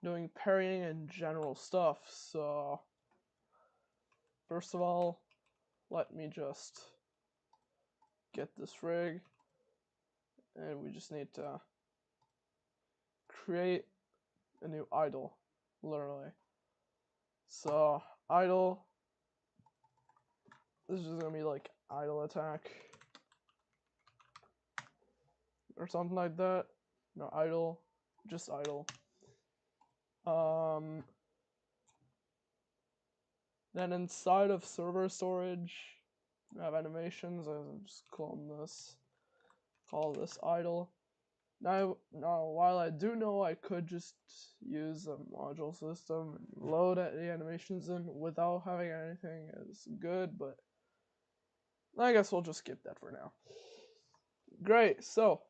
doing parrying and general stuff. So first of all, let me just get this rig, and we just need to create a new idle, literally. So idle, this is just gonna be like idle attack or something like that. No, idle, just idle. Then inside of server storage, I have animations. I'll just clone this, call this idle. Now, while I do know I could just use a module system and load the animations in without having anything is good, but I guess we'll just skip that for now. Great, so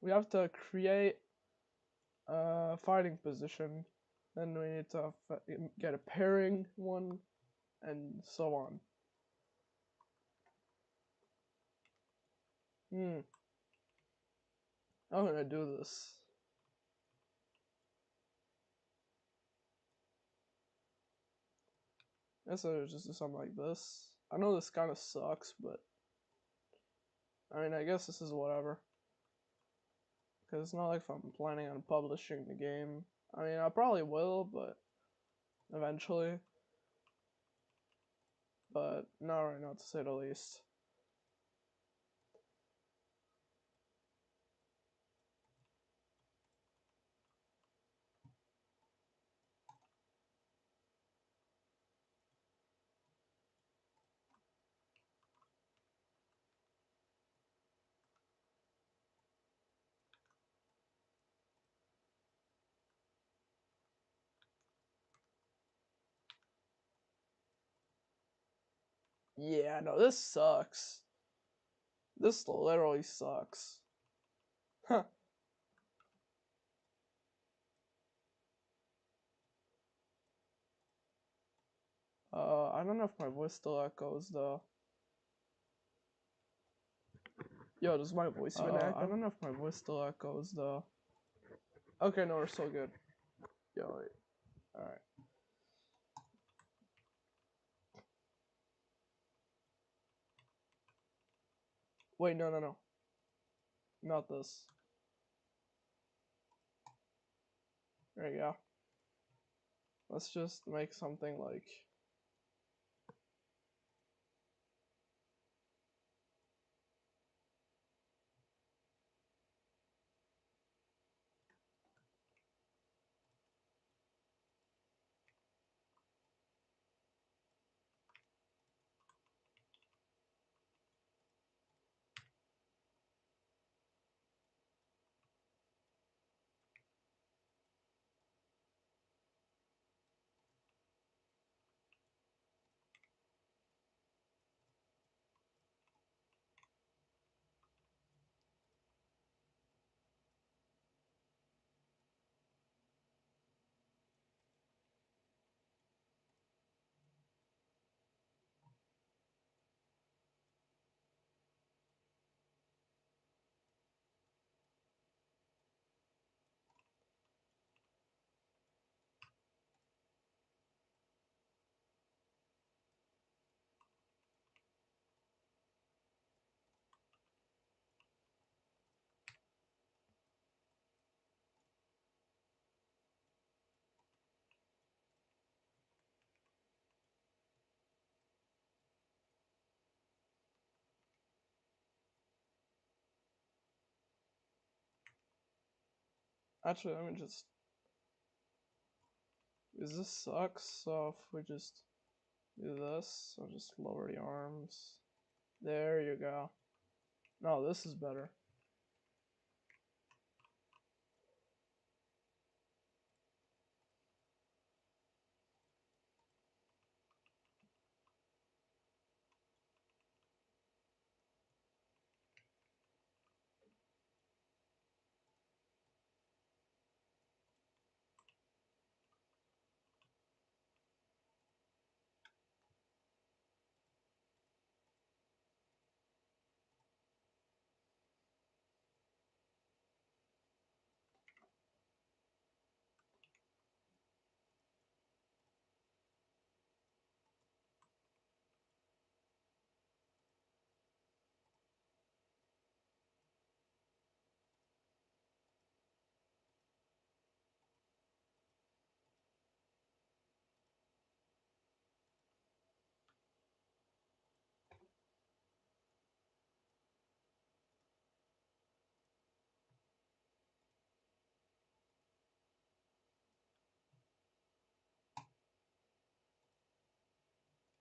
we have to create a fighting position, then we need to get a parrying one, and so on. I'm gonna do this. I guess I'll just do something like this. I know this kind of sucks, but I mean, I guess this is whatever. Because it's not like if I'm planning on publishing the game. I mean, I probably will, but eventually. But not right now, to say the least. Yeah, no, this sucks. This literally sucks. Huh. I don't know if my voice still echoes though. Yo, does my voice even echo? I don't know if my voice still echoes though. Okay, no, we're still good. Yo, wait. Alright. Wait, no. Not this. There you go. Let's just make something like... Actually, let me just... Because this sucks, so if we just do this, I'll just lower the arms. There you go. No, this is better.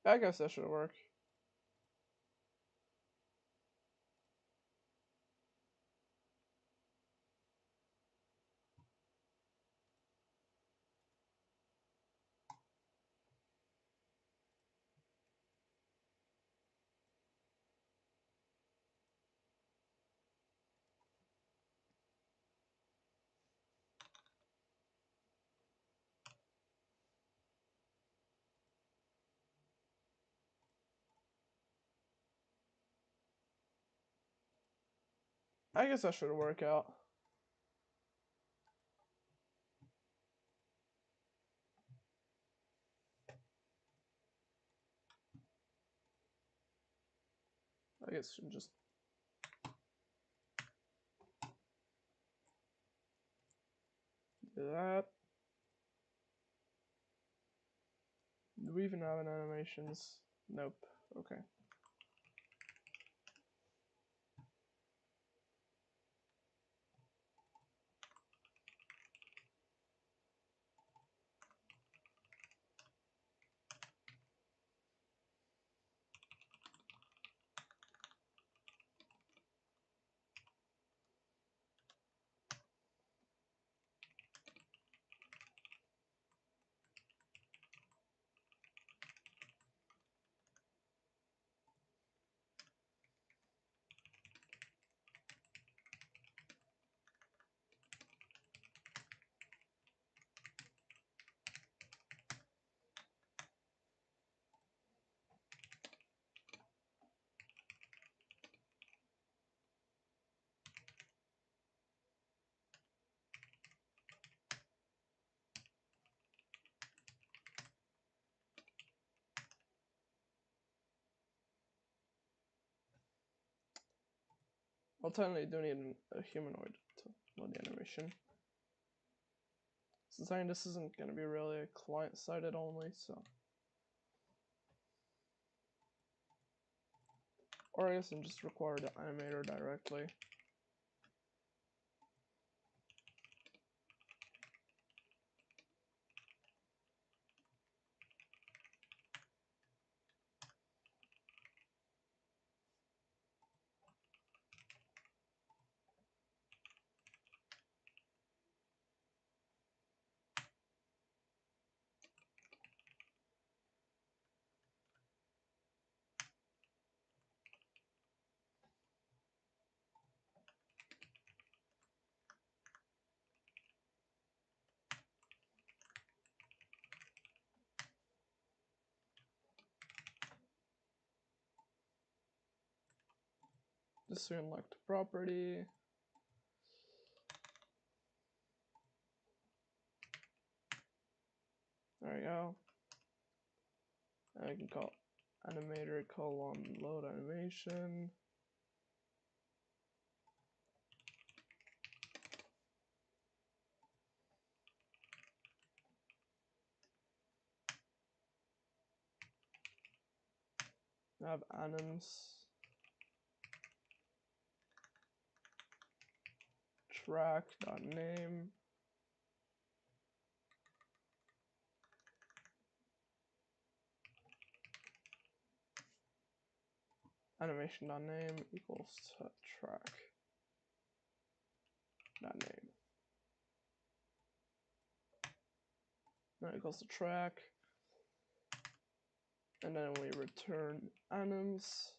I guess that should work. I guess that should work out. I guess should just do that. Do we even have an animations? Nope. Okay. Well, technically, do need a humanoid to load the animation. Since this isn't going to be really a client-sided only, so. Or I guess I can just require the animator directly. Just unlock the property. There we go. And I can call animator colon load animation. I have anims. Track.name. Animation.name equals to track.name. That equals to track. And then we return anims.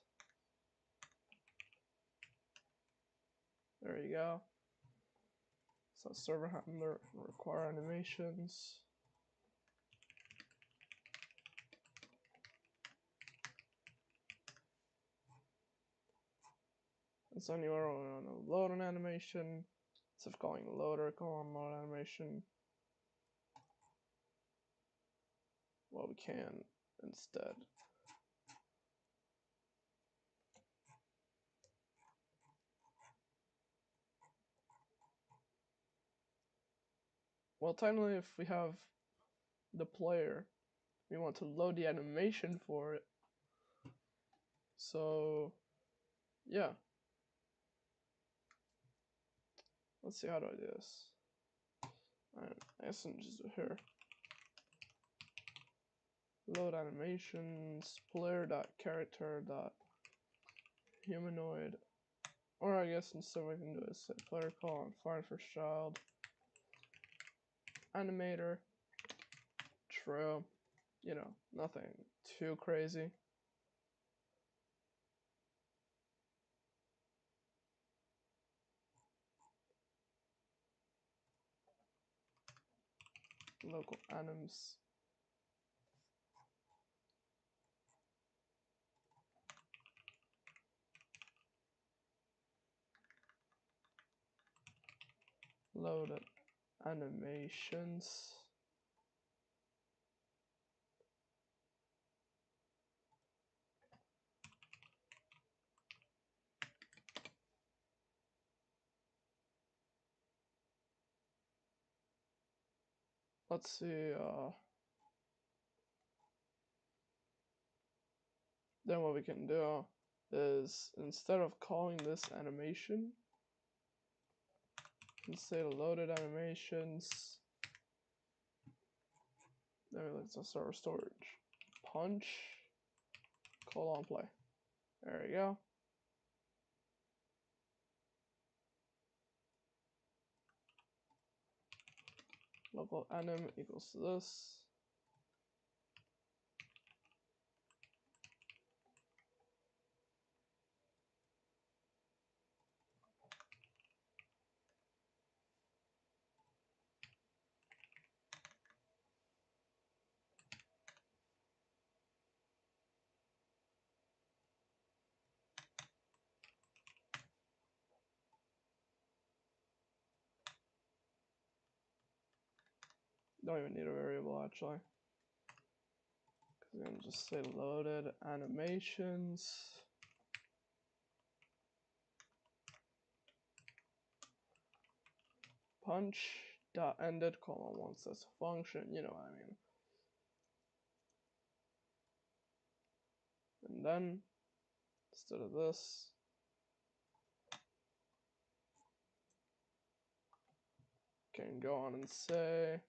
There you go. So server handler require animations. And so anywhere we want to load an animation, instead of calling loader colon load animation, well, we can instead. Well, technically, if we have the player, we want to load the animation for it. So, yeah. Let's see, how do I do this? Alright, I guess I'm just do here. load animations, player.character.humanoid, or I guess instead we can do is say player colon find first child, animator, true, you know, nothing too crazy. Local anims. Loaded animations. Let's see, then what we can do is instead of calling this animation, let's say loaded animations, then let's just server storage. Punch, colon play. There we go. Local anim equals to this. Don't even need a variable actually. Because I'm gonna just say loaded animations. Punch dot ended colon once that's a function, you know what I mean. And then instead of this, can go on and say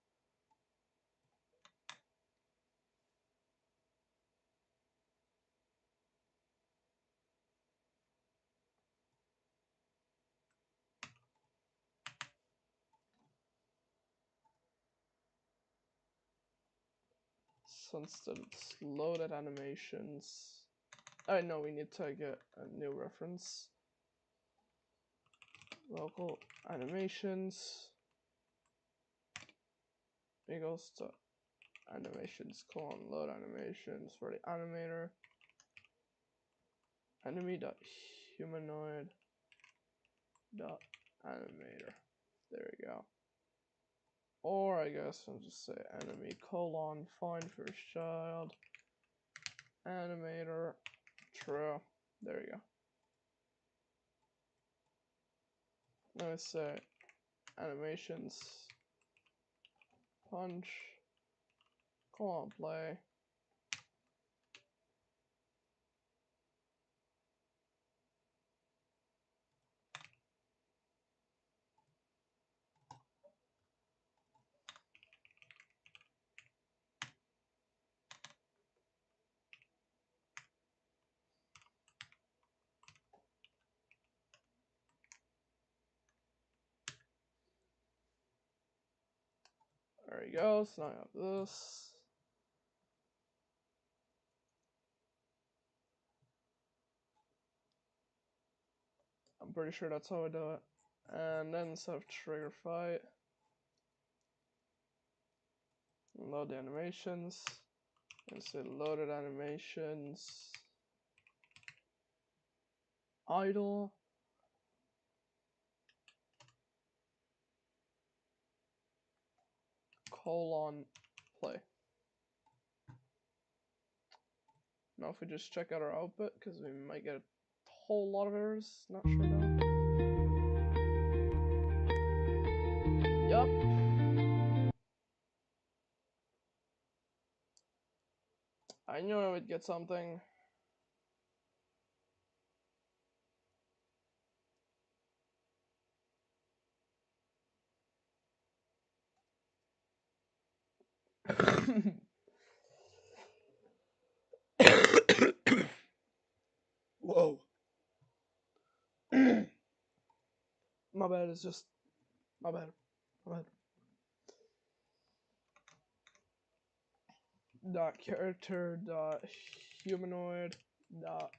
so instead it's loaded animations. I know we need to get a new reference. Local animations equals to animations colon load animations for the animator. Enemy.humanoid dot animator. There we go. Or I guess I'll just say enemy colon find first child animator true. There we go. Now I say animations punch colon play. There we go. So now I have this. I'm pretty sure that's how I do it. And then instead of trigger fight, load the animations, and say loaded animations, idle, colon play. Now if we just check out our output, because we might get a whole lot of errors, not sure though. Yup. I knew I would get something. My bad, it's just my bad. My bad. Dot character dot humanoid dot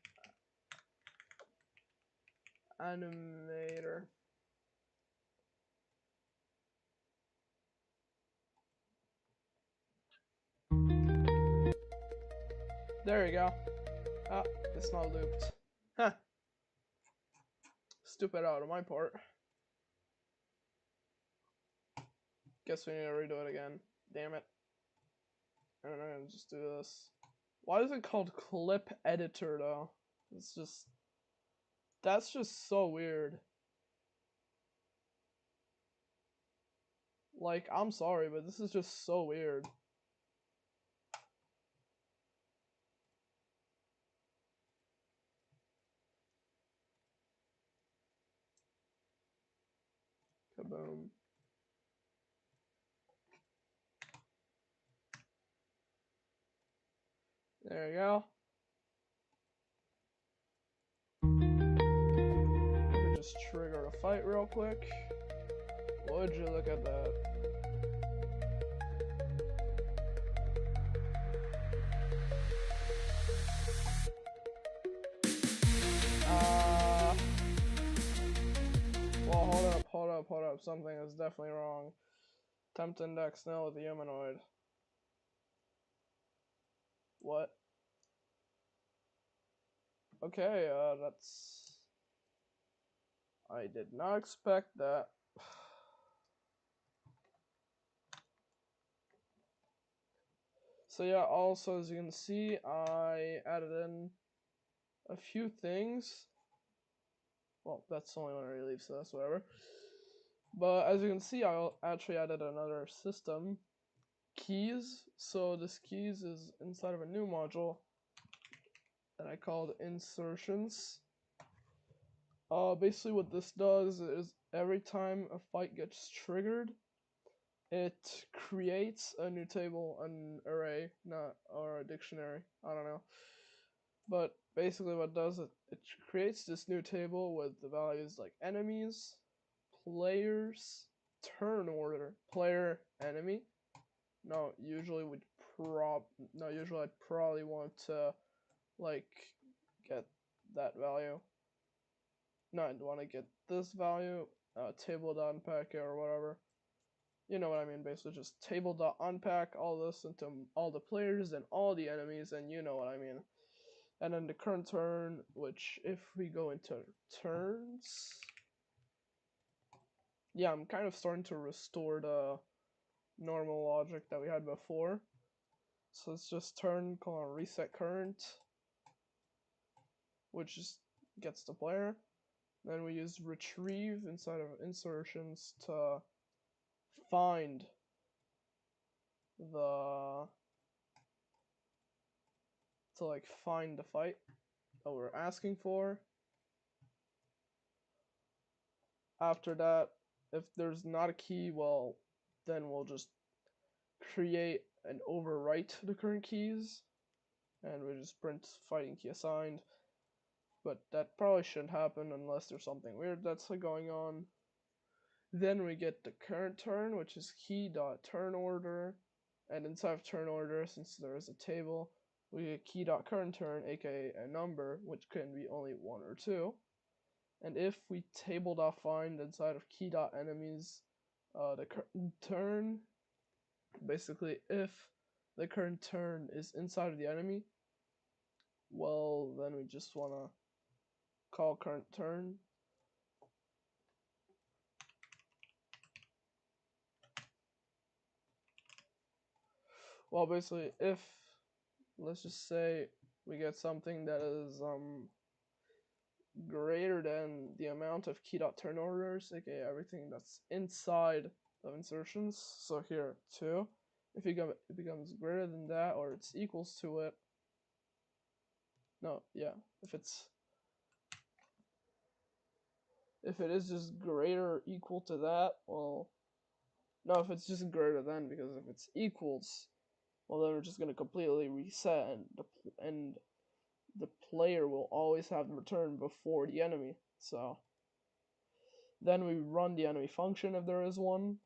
animator. There you go. Ah, it's not looped. Huh. Stupid out of my part. Guess we need to redo it again. Damn it. I'm gonna just do this. Why is it called clip editor though? It's just, that's just so weird. Like, I'm sorry, but this is just so weird. Kaboom. There you go. We just trigger a fight real quick. Would you look at that? Well, hold up. Something is definitely wrong. Temp index nil with the humanoid. What? Okay, that's... I did not expect that. So yeah, also as you can see, I added in a few things. Well, that's the only one I really leave, so that's whatever. But as you can see, I actually added another system, keys. So this keys is inside of a new module that I called insertions. Basically what this does is every time a fight gets triggered, it creates a new table, an array, or a dictionary, I don't know. But basically what it does, it creates this new table with the values like enemies, players, turn order, player, enemy. No, usually I'd probably want to like get that value. No, I'd want to get this value, table.unpack or whatever. You know what I mean, basically just table.unpack all this into all the players and all the enemies, and you know what I mean. And then the current turn, which if we go into turns, yeah, I'm kind of starting to restore the normal logic that we had before. So let's just turn, call on reset current, which just gets the player. Then we use retrieve inside of insertions to find the find the fight that we're asking for. After that, if there's not a key, well, then we'll just create and overwrite the current keys, and we just print fighting key assigned. But that probably shouldn't happen unless there's something weird that's going on. Then we get the current turn, which is key.turnOrder, and inside of turn order, since there is a table, we get key.current turn, aka a number, which can be only 1 or 2. And if we table.find inside of key.enemies, the current turn, basically if the current turn is inside of the enemy, well, then we just want to call current turn. Well, basically, if, let's just say, we get something that is greater than the amount of key.turn orders, aka everything that's inside of insertions, so here, 2. If it becomes greater than that, or it's equals to it, no, yeah, if it is just greater or equal to that, well, no, if it's just greater than, because if it's equals, well, then we're just going to completely reset, and the player will always have the return before the enemy. So Then we run the enemy function if there is one,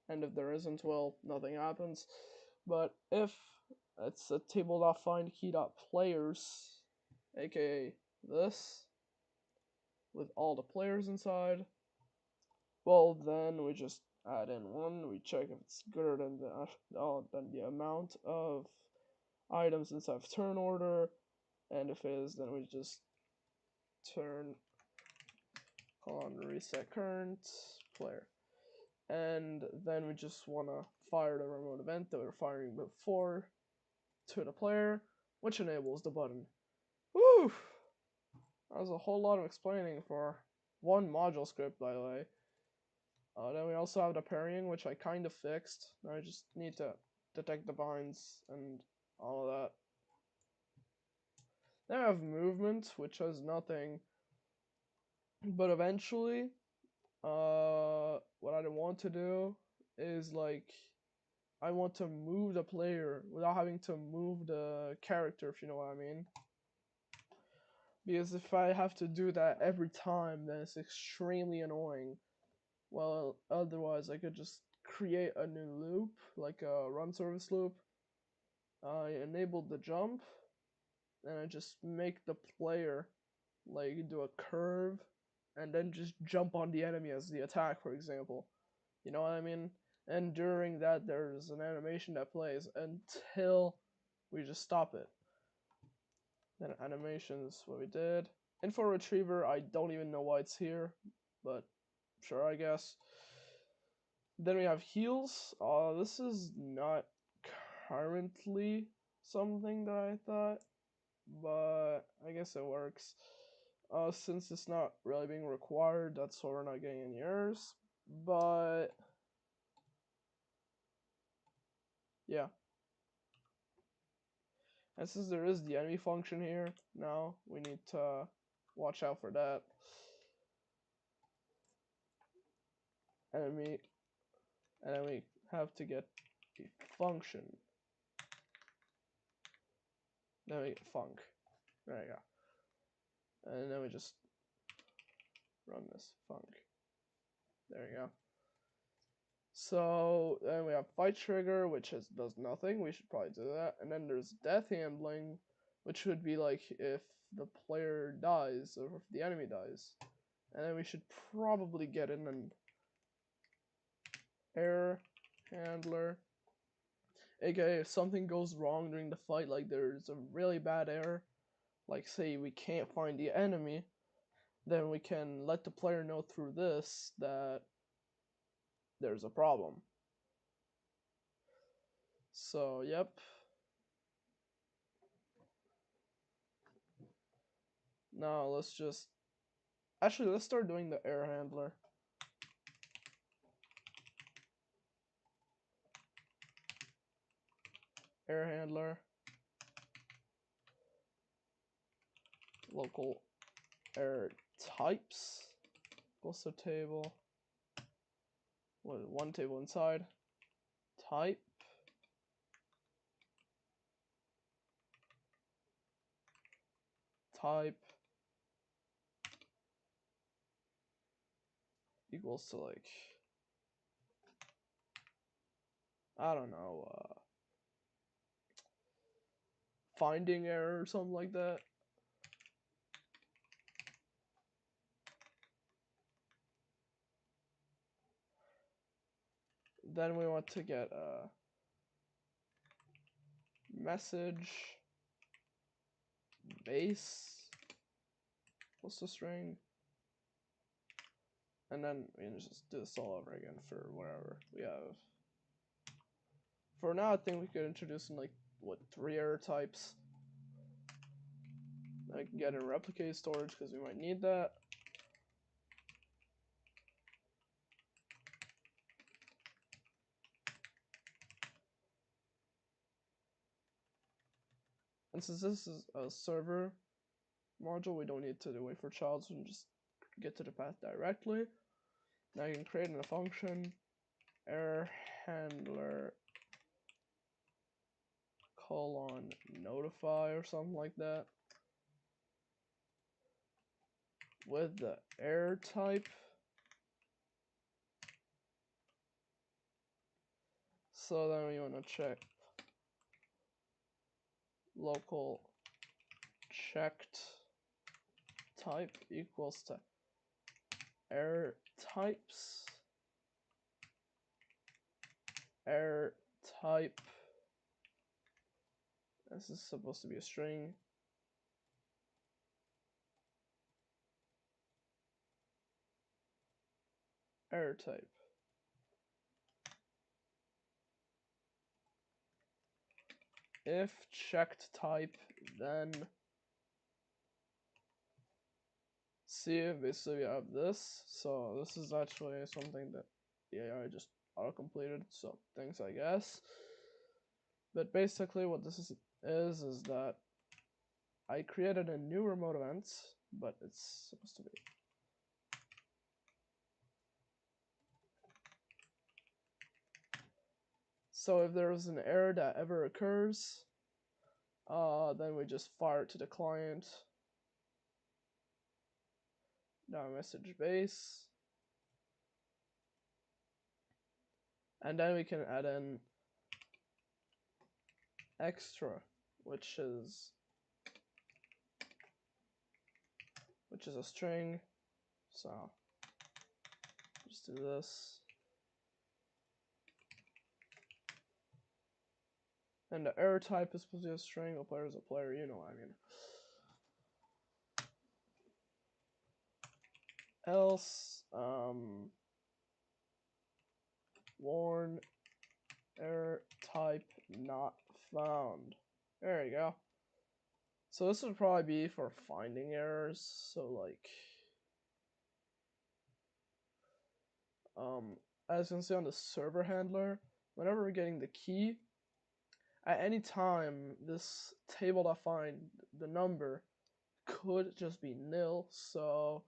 and if there isn't, well, nothing happens. But if it's a table.findKey.players, aka this, with all the players inside, well, then we just add in one. We check if it's greater than the amount of items inside of turn order, and if it is, then we just turn reset current player, and then we just want to fire the remote event that we were firing before to the player, which enables the button. Woo! That was a whole lot of explaining for one module script, by the way. Then we also have the parrying, which I kind of fixed. I just need to detect the binds and all of that. Then I have movement, which has nothing. But eventually, what I want to do is like, I want to move the player without having to move the character, if you know what I mean. Because if I have to do that every time, then it's extremely annoying. Well, otherwise I could just create a new loop, like a run service loop. I enabled the jump, and I just make the player like do a curve, and then just jump on the enemy as the attack, for example. You know what I mean? And during that, there's an animation that plays until we just stop it. Then animations, what we did. Info retriever, I don't even know why it's here, but sure, I guess. Then we have heals. This is not currently something that I thought, but I guess it works. Since it's not really being required, that's why we're not getting any errors. But yeah. And since there is the enemy function here, now we need to watch out for that. Enemy, and then we have to get the function. Then we get func. There you go. And then we just run this func. There you go. So then we have fight trigger, which does nothing. We should probably do that. And then there's death handling, which would be like if the player dies or if the enemy dies. And then we should probably get in an error handler, aka if something goes wrong during the fight, like there's a really bad error, like say we can't find the enemy, then we can let the player know through this that there's a problem. So yep. Now let's start doing the error handler. Error handler, local error types, also table, one table inside, type, equals to like, I don't know, finding error or something like that. Then we want to get a message base, what's the string, and then we can just do this all over again for whatever we have. For now, I think we could introduce in like, what, 3 error types. I can get in replicate storage because we might need that. And since this is a server module, we don't need to wait for child, so we can just get to the path directly. Now you can create a function, error handler :notify or something like that. with the error type. So then we want to check local checked type equals to error types. Error type. This is supposed to be a string. Error type. If checked type, then see if basically we have this. So this is actually something that the AI just auto-completed, so thanks I guess. But basically what this is that I created a new remote event, but it's supposed to be so if there's an error that ever occurs, then we just fire it to the client. Now message base. And then we can add in extra, which is a string. So just do this. And the error type is supposed to be a string. A player is a player, you know what I mean. Else, warn error type not found. There you go. So this would probably be for finding errors. So like, as you can see on the server handler, whenever we're getting the key, at any time this table.find the number could just be nil. So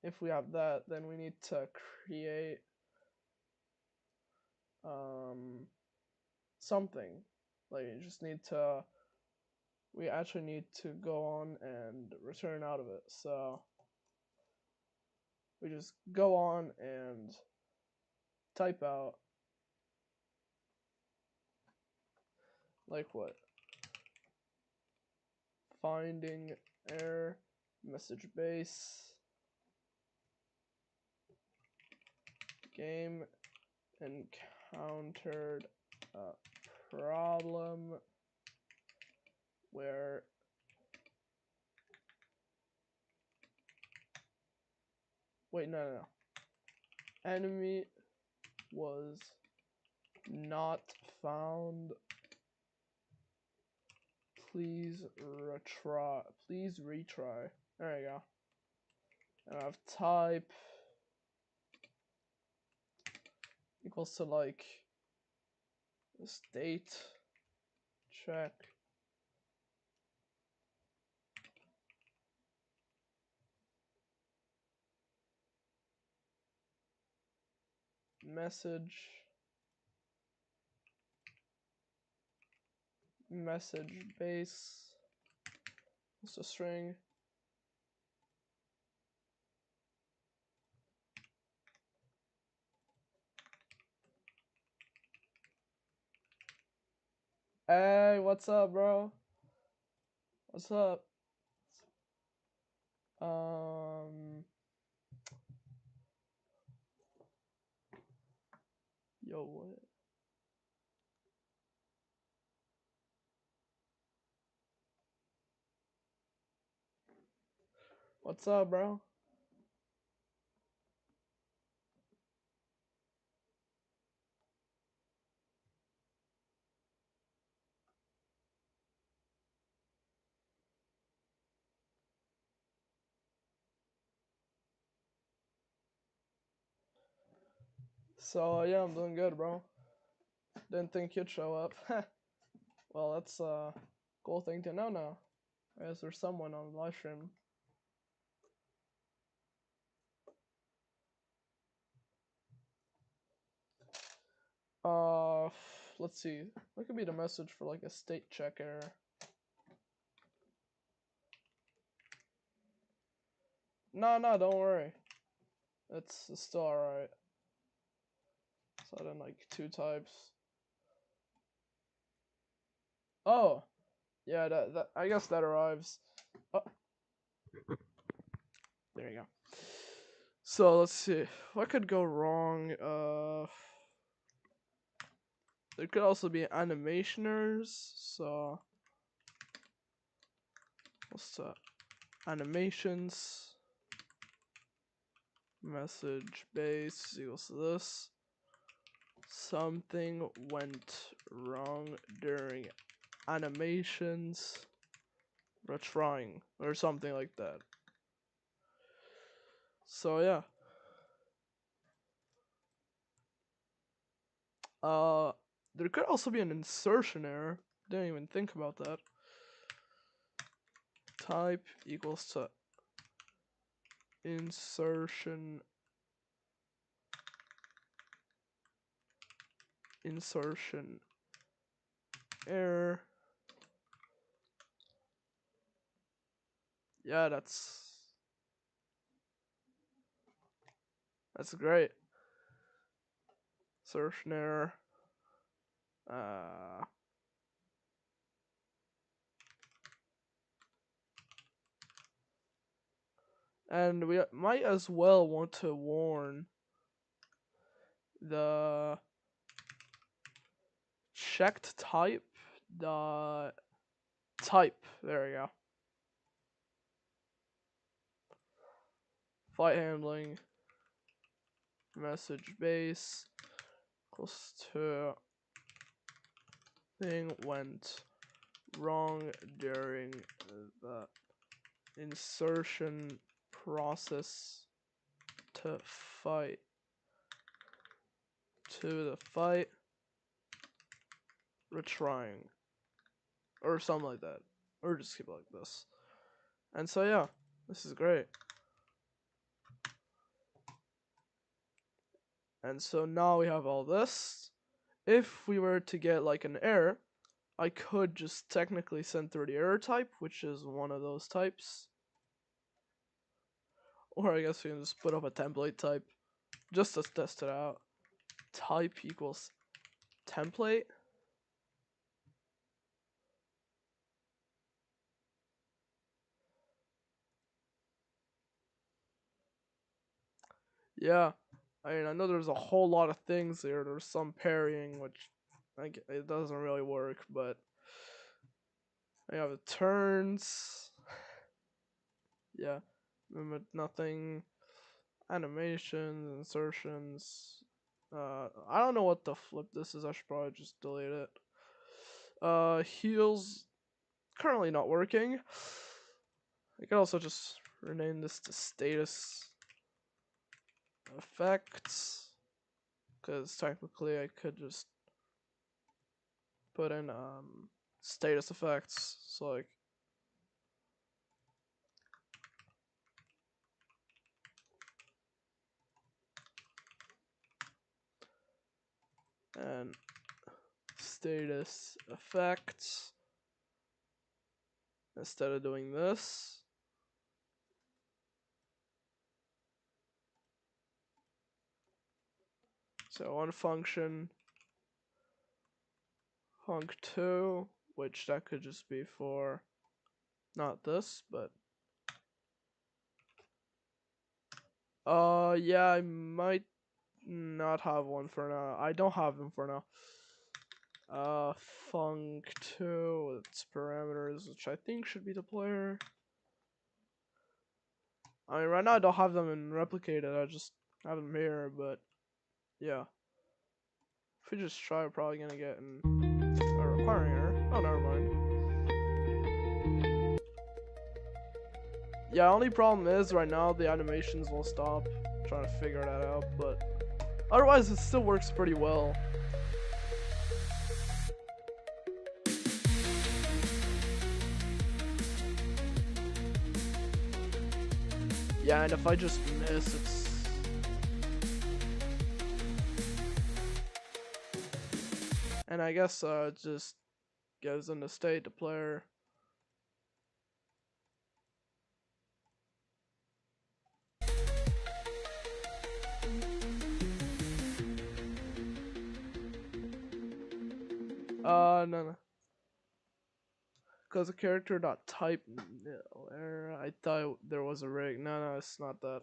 if we have that, then we need to create something. Like we actually need to go on and return out of it. So we just go on and type out like what? Finding error message base game encountered a problem where no. Enemy was not found. Please retry. There you go. And I have type equals to like state check message base. It's a string. Hey, what's up, bro? What's up? Yo, what? What's up, bro? So yeah, I'm doing good, bro. Didn't think you'd show up. Well, that's a cool thing to know now. I guess there's someone on the live stream. Let's see. What could be the message for like a state check error? No, no, don't worry. It's still alright. So then like 2 types. Oh, yeah, that I guess that arrives. Oh, there you go. So let's see. What could go wrong? There could also be animationers. So what's that? Animations. Message base equals to this. Something went wrong during animations. Retrying or something like that. So yeah. There could also be an insertion error. Didn't even think about that. Type equals to insertion error. Yeah, that's great. Insertion error. And we might as well want to warn the checked type dot type. There we go. Flight handling message base equals to thing went wrong during the insertion process to the fight retrying or something like that, or just keep it like this. And so yeah, this is great. And so now we have all this. If we were to get like an error, I could just technically send through the error type, which is one of those types. Or I guess we can just put up a template type just to test it out. Type equals template. Yeah, I mean, I know there's a whole lot of things here. There's some parrying, which it doesn't really work, but I have the turns. Yeah, nothing. Animations, insertions. I don't know what the flip this is. I should probably just delete it. Heals currently not working. I could also just rename this to status effects, because technically I could just put in status effects. So like and status effects instead of doing this. So one function, func2, which that could just be for not this, but yeah, I might not have one for now. I don't have them for now. Func2 with its parameters, which I think should be the player. I mean, right now I don't have them in replicated. I just have them here, but yeah. If we just try, we're probably gonna get a requiring error. Oh, never mind. Yeah, only problem is right now the animations will stop. I'm trying to figure that out, but otherwise it still works pretty well. Yeah, and if I just miss, it's... And I guess it just goes into state to player. No, no. Because the character dot type nil error. I thought there was a rig. No, no, it's not that.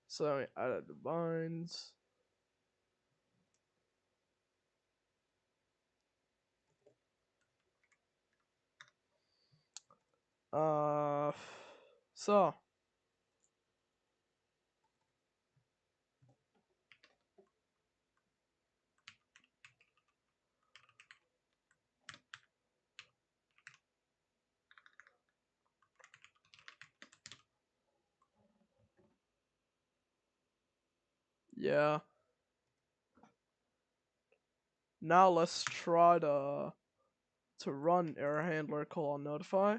So I added the binds. Uh, so yeah. Now let's try to run error handler colon notify.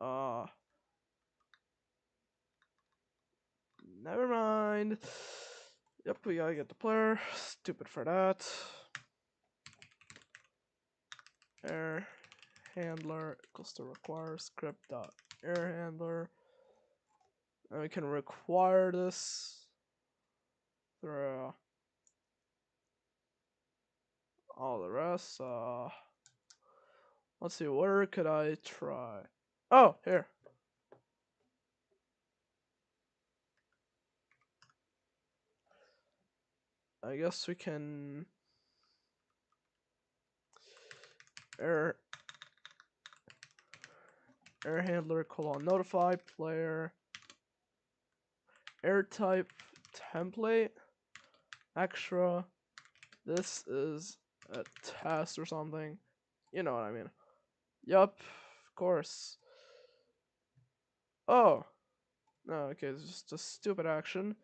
Uh, Never mind. Yep, we gotta get the player. Stupid for that. Error handler equals to require script dot error handler. And we can require this through all the rest. Let's see, where could I try? Oh, here. I guess we can error handler colon notify player error type template extra. This is a test or something. You know what I mean. Yup, of course. Oh. No, okay, it's just a stupid action.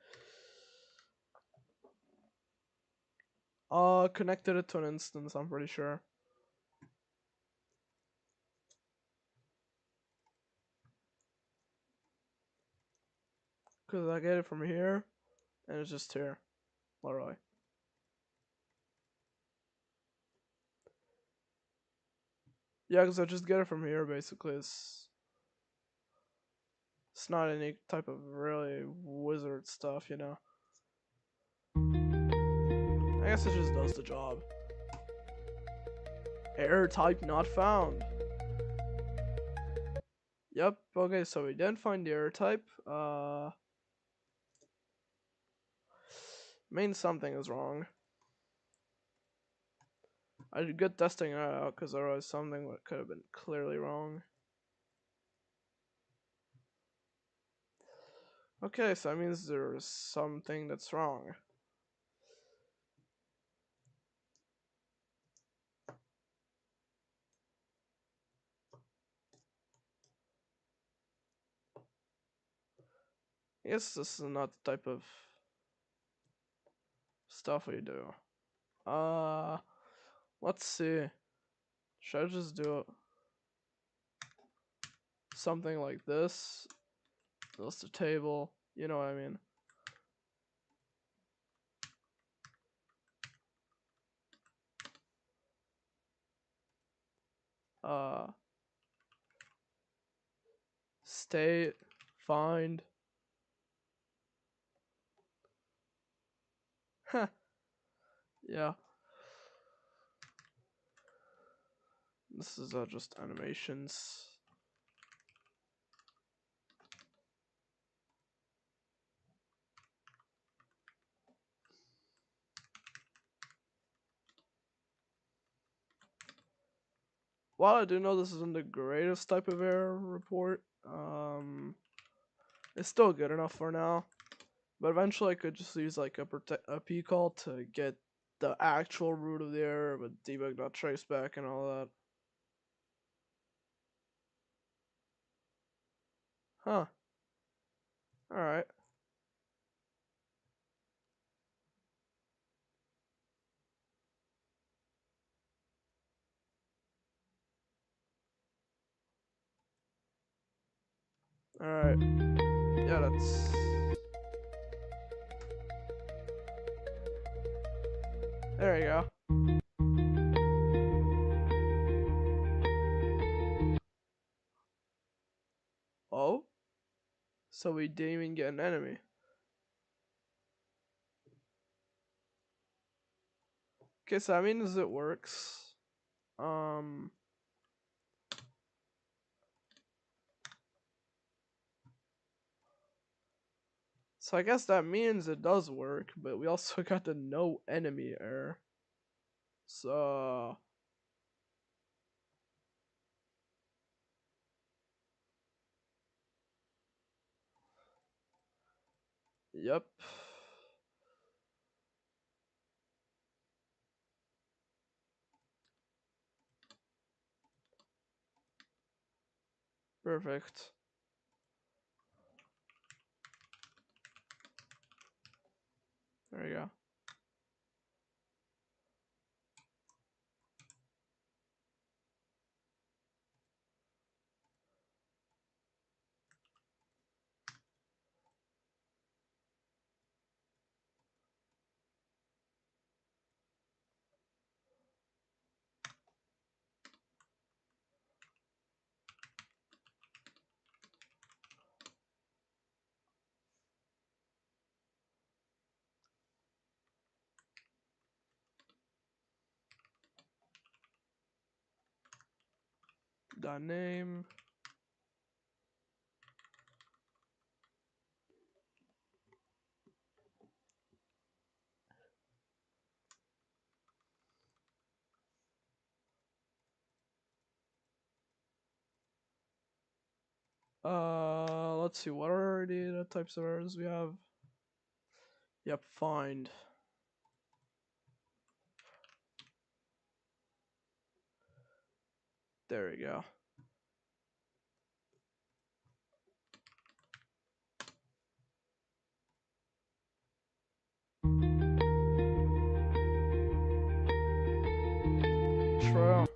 Connected it to an instance, I'm pretty sure. Because I get it from here, and it's just here. Literally. Yeah, because I just get it from here, basically. It's not any type of really wizard stuff, you know. I guess it just does the job. Error type not found. Yep, okay, so we didn't find the error type. Means something is wrong. I did good testing it out, because otherwise something could have been clearly wrong. Okay, so that means there's something that's wrong. I guess this is not the type of stuff we do. Let's see. Should I just do something like this? List a table, you know what I mean. State, find. Huh. Yeah. This is just animations. While I do know this isn't the greatest type of error report, it's still good enough for now. But eventually I could just use like a p call to get the actual root of the error with debug.traceback and all that. Huh. Alright. Alright. Yeah, that's... There you go. So we didn't even get an enemy. Okay, so that means it works. So I guess that means it does work, but we also got the no enemy error. So yep. Perfect. There we go. Dot name. Let's see, what are the types of errors we have? Yep, find. There we go. True.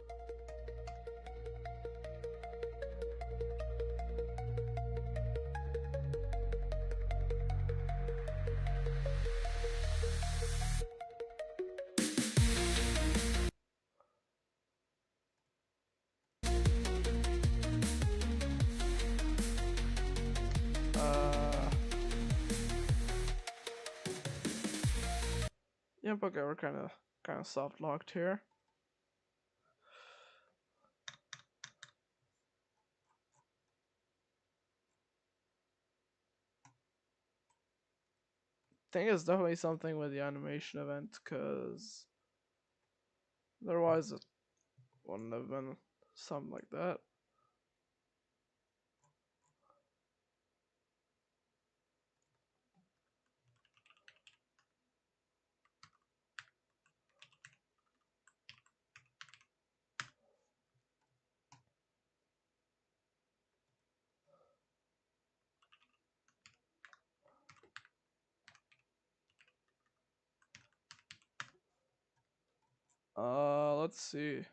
Yep, okay, we're kinda soft locked here. I think it's definitely something with the animation event, cause otherwise it wouldn't have been something like that. Let's see.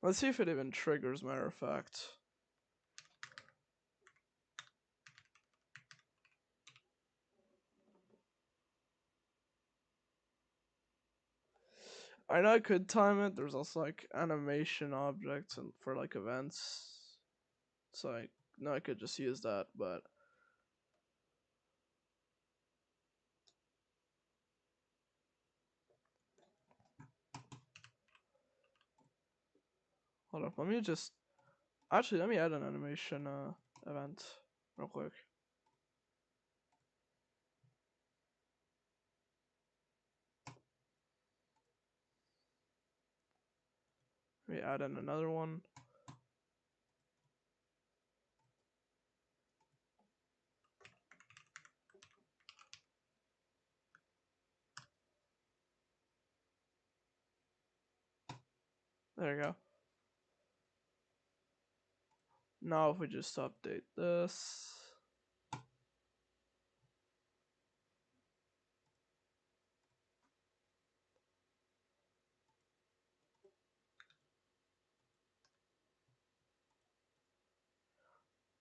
Let's see if it even triggers, matter of fact. I know I could time it. There's also like animation objects and for like events. So I know I could just use that, but hold up, let me just actually let me add an animation event real quick. Let me add in another one. There you go. Now if we just update this.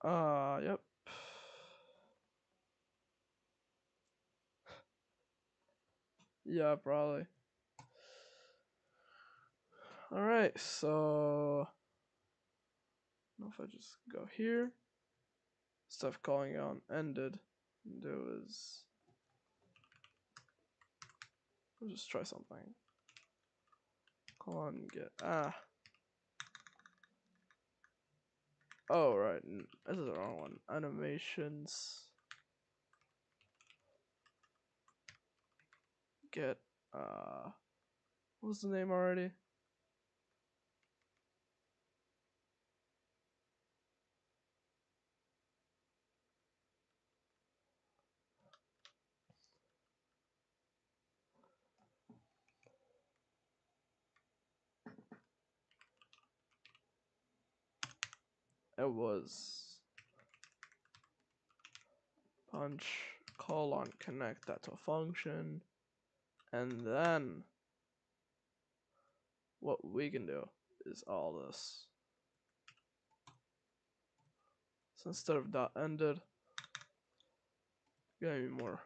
Yep. Yeah, probably. Alright, so if I just go here, stuff calling on ended, do is I'll just try something. Call on get oh right, this is the wrong one. Animations get what was the name already? It was punch call on connect that to a function, and then what we can do is all this. So instead of dot ended, give me more.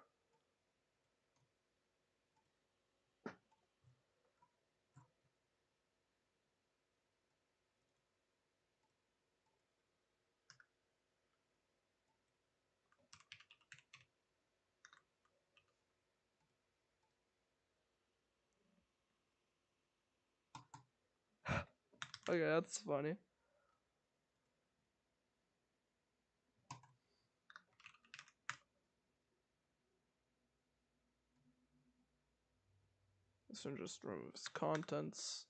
Okay, that's funny. This one just removes contents.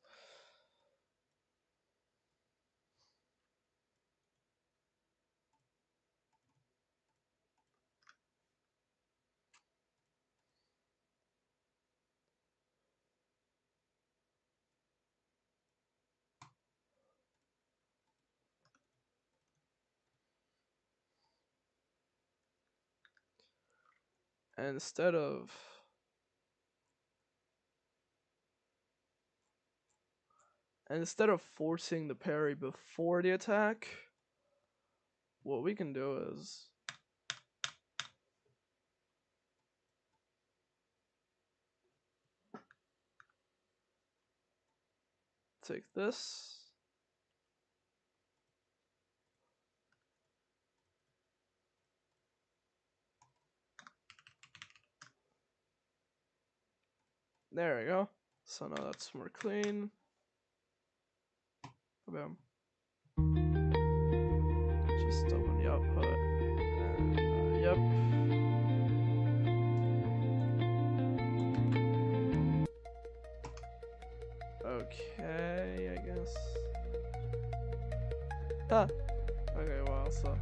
And instead of forcing the parry before the attack, what we can do is take this. There we go. So now that's more clean. Boom. Just open the output. And, yep. Okay, I guess. Huh. Okay, wow, so.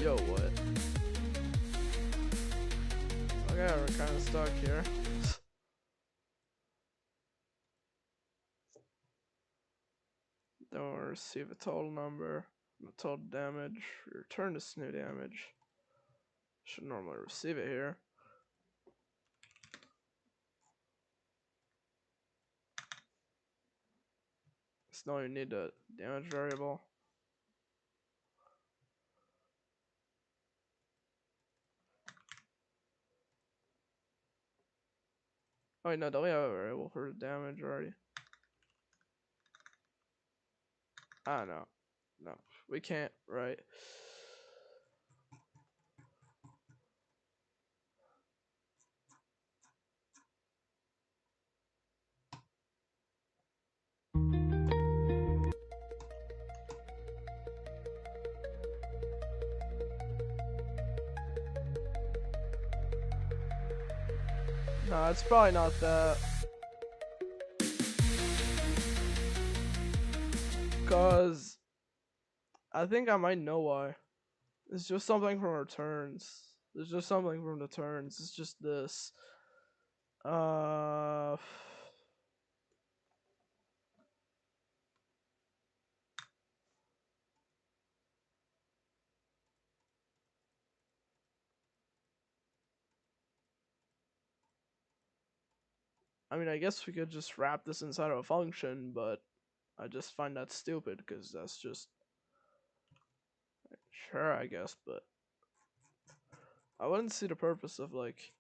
Yo, what? Okay, we're kind of stuck here. Then we'll receive a total number, the total damage, return this new damage. Should normally receive it here. So now you need a damage variable. Oh wait, no, don't we have a variable for damage already? Ah, no. No, we can't, right? No, it's probably not that. Cause I think I might know why. It's just something from returns. It's just something from the turns. It's just this. Uh, I mean, I guess we could just wrap this inside of a function, but I just find that stupid because that's just sure, I guess, but I wouldn't see the purpose of like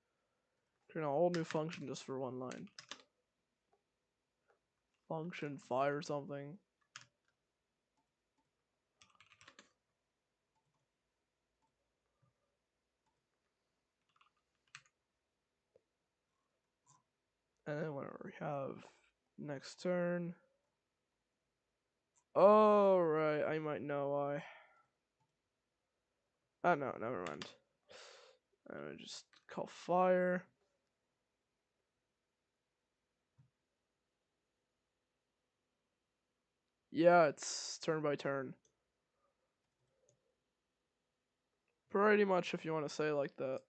creating a whole new function just for one line. Function fire or something. And then whenever we have next turn. Oh right, I might know why. Oh no, never mind. I'm gonna just call fire. Yeah, it's turn by turn. Pretty much if you want to say it like that.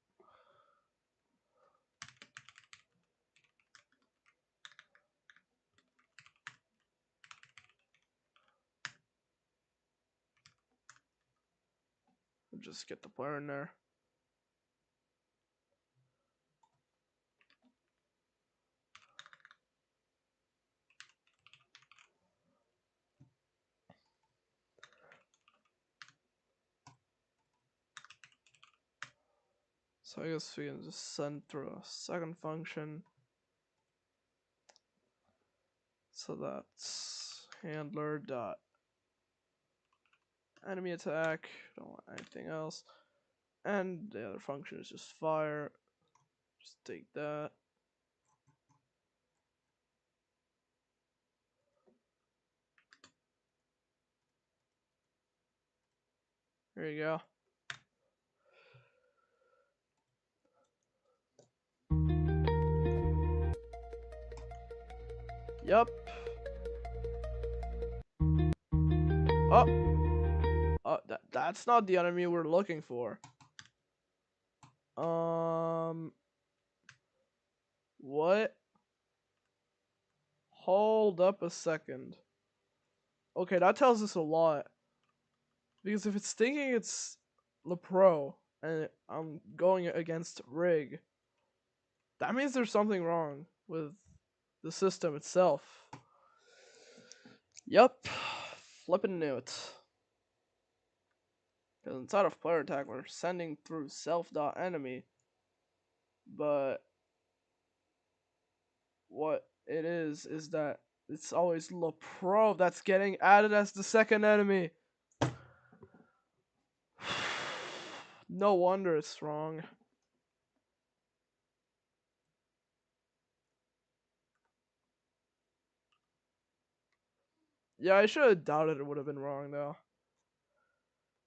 Just get the player in there. So I guess we can just send through a second function. So that's handler dot enemy attack. Don't want anything else. And the other function is just fire. Just take that. There you go. Yep. Oh, that's not the enemy we're looking for. What? Hold up a second. Okay, that tells us a lot. Because if it's thinking it's LePro and I'm going against Rig, that means there's something wrong with the system itself. Yep. Flippin' knew it. Because inside of player attack, we're sending through self.enemy, but what it is that it's always LePro that's getting added as the second enemy. No wonder it's wrong. Yeah, I should have doubted it would have been wrong though.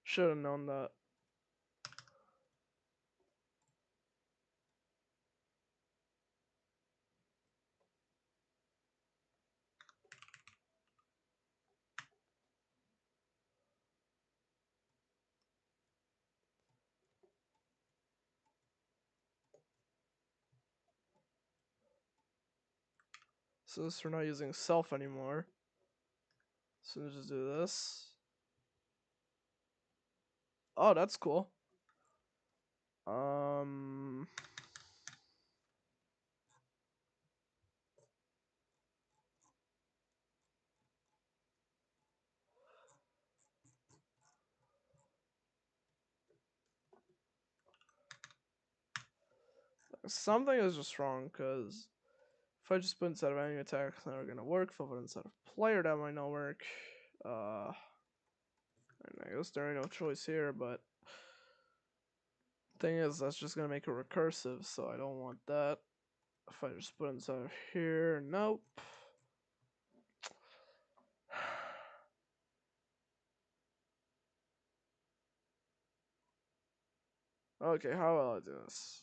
Should have known that. Since we're not using self anymore, so let's just do this. Oh, that's cool. Um, something is just wrong because if I just put instead of enemy attack, it's never gonna work. If I put instead of player, that might not work. And I guess there ain't no choice here, but thing is, that's just gonna make it recursive, so I don't want that. If I just put inside of here, nope. Okay, how will I do this?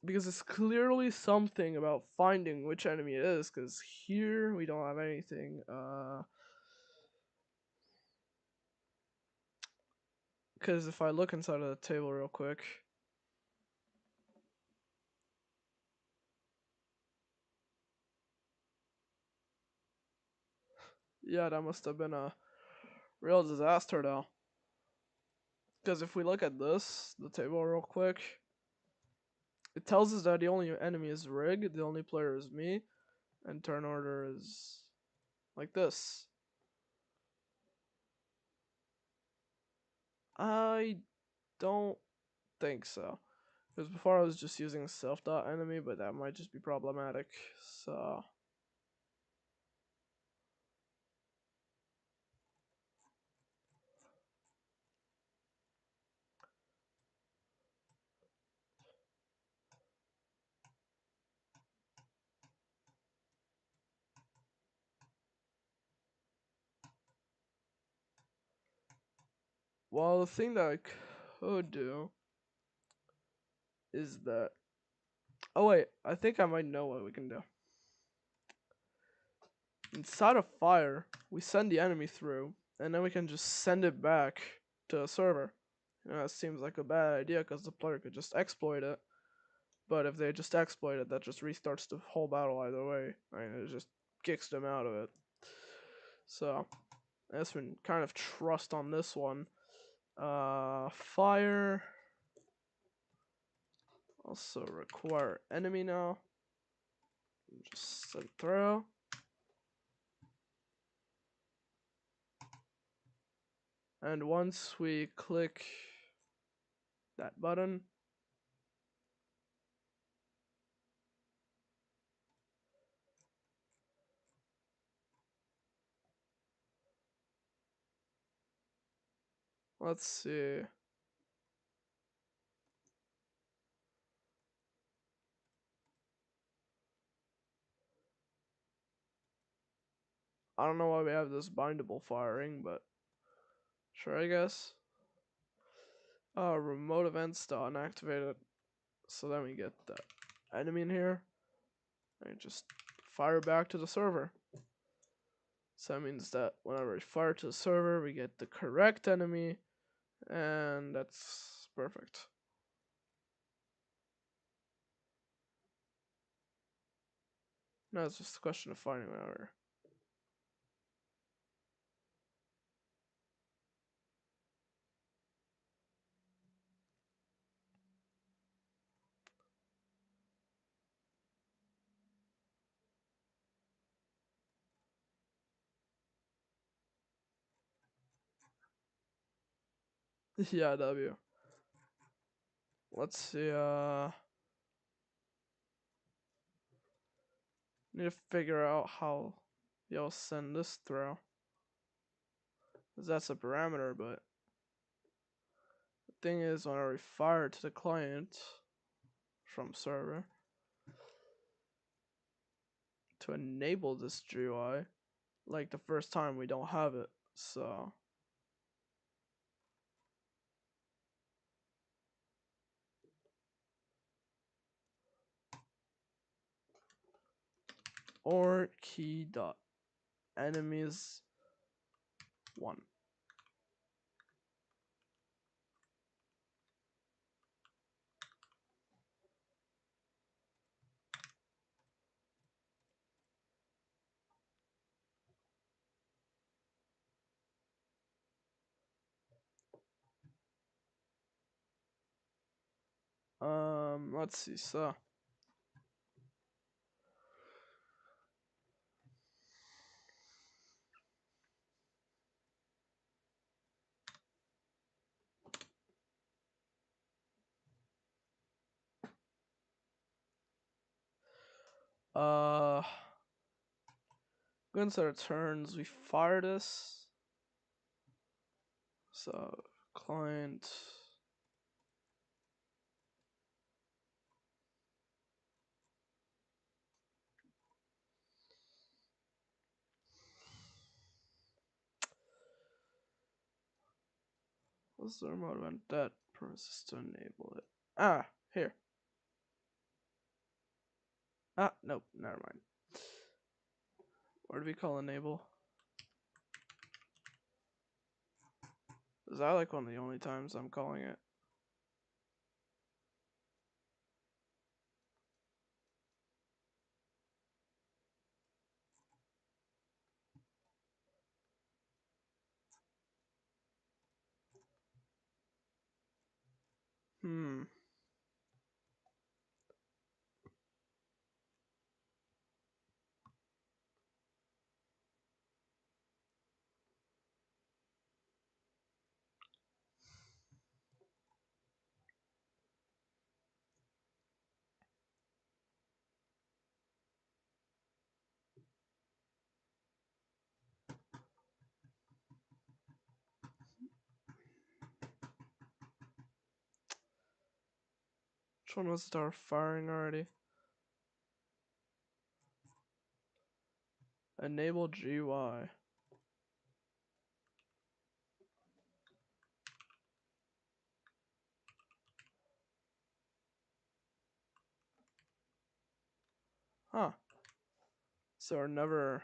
Because it's clearly something about finding which enemy it is, because here we don't have anything. Because if I look inside of the table real quick, Yeah, that must have been a real disaster though. Because if we look at this, the table real quick, it tells us that the only enemy is Rig, the only player is me, and turn order is like this. I don't think so. Because before I was just using self.enemy, but that might just be problematic. So, well, the thing that I could do is that. Oh, wait, I think I might know what we can do. Inside of fire, we send the enemy through, and then we can just send it back to a server. You know, that seems like a bad idea because the player could just exploit it. But if they just exploit it, that just restarts the whole battle either way. I mean, it just kicks them out of it. So, I guess we can kind of trust on this one. Fire. Also require enemy now. Just send throw. And once we click that button, let's see. I don't know why we have this bindable firing, but sure, I guess. Remote events to unactivate it. So then we get the enemy in here. And just fire back to the server. So that means that whenever we fire to the server, we get the correct enemy. And that's perfect. Now it's just a question of finding whatever. Yeah, W. Let's see, need to figure out how you'll send this through. Because that's a parameter, but the thing is, whenever we fire to the client from server to enable this GUI, like the first time we don't have it, so or key dot enemies 1. Let's see, so uh once our turns, we fire this. So client what's the remote event that process to enable it? Here. Nope, never mind. What do we call enable? Is that like one of the only times I'm calling it? Hmm. Which one was start firing already? Enable GY. Huh. So we're never.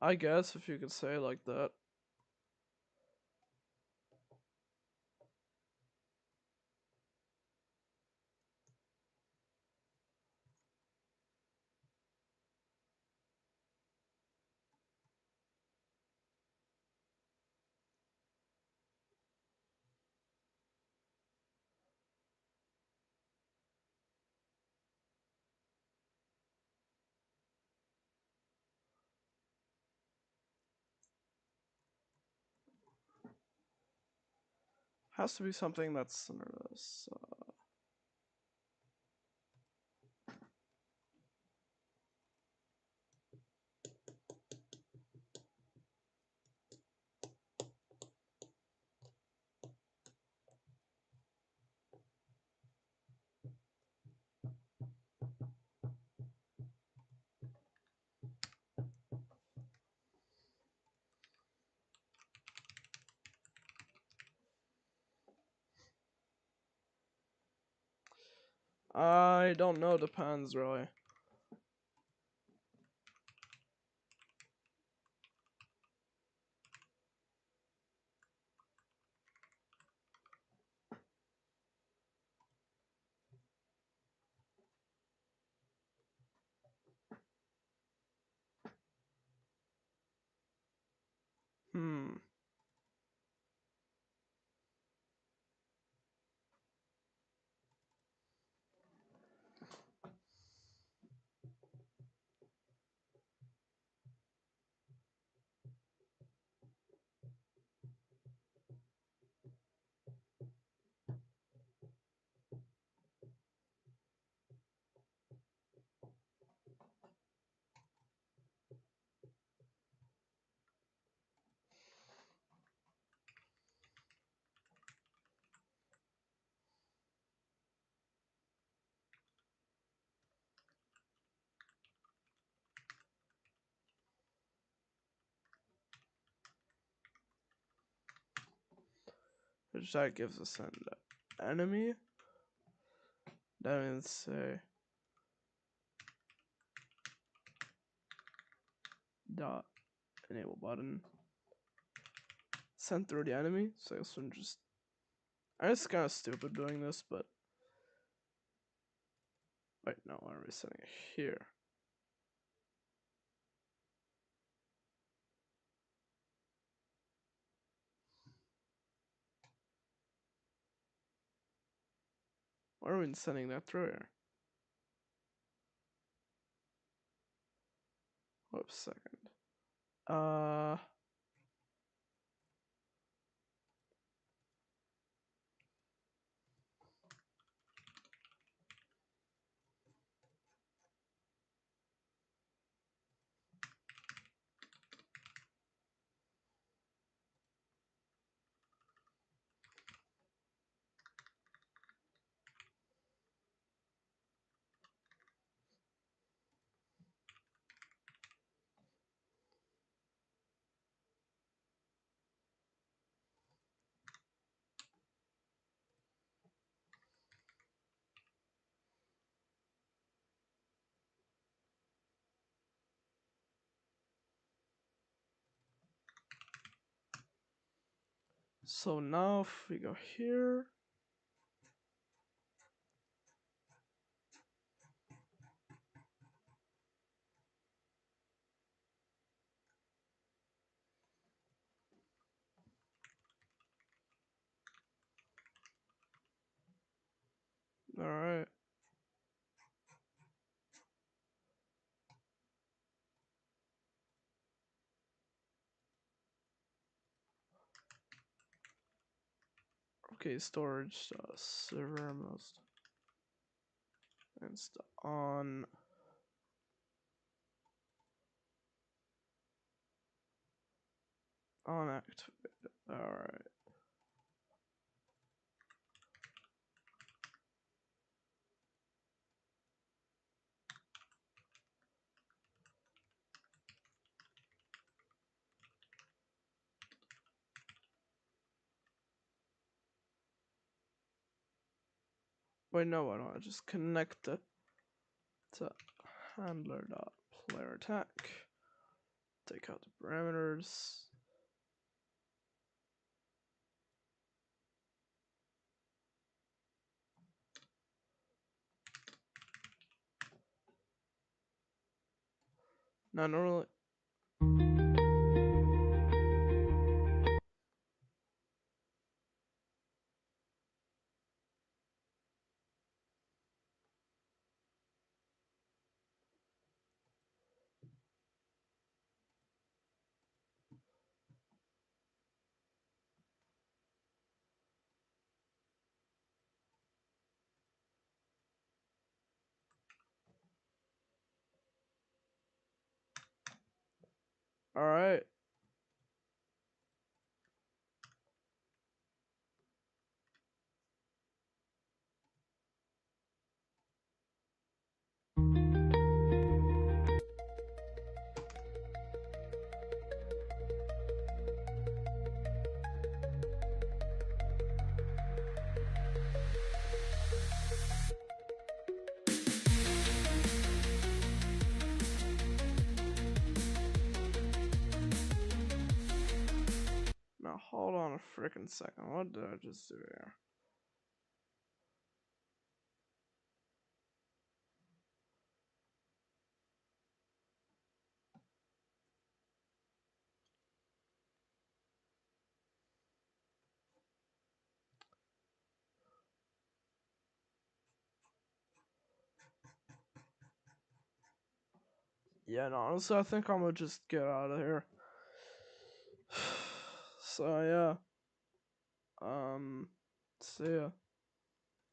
I guess if you could say it like that. Has to be something that's similar to this. I don't know. Depends, really. Hmm. Which that gives us an enemy. That means say dot enable button. Send through the enemy. So this one just. I guess it's kind of stupid doing this, but. Wait, no, why are we sending it here? Why are we sending that through here? Whoops, second. Uh. So now if we go here, all right. Okay, storage, server most insta on activated. All right. Wait, no, why don't I just connect it to handler.player attack? Take out the parameters. Now normally. All right. Now hold on a freaking second. What did I just do here? Yeah, no, honestly, I think I'm gonna just get out of here. So yeah. See ya.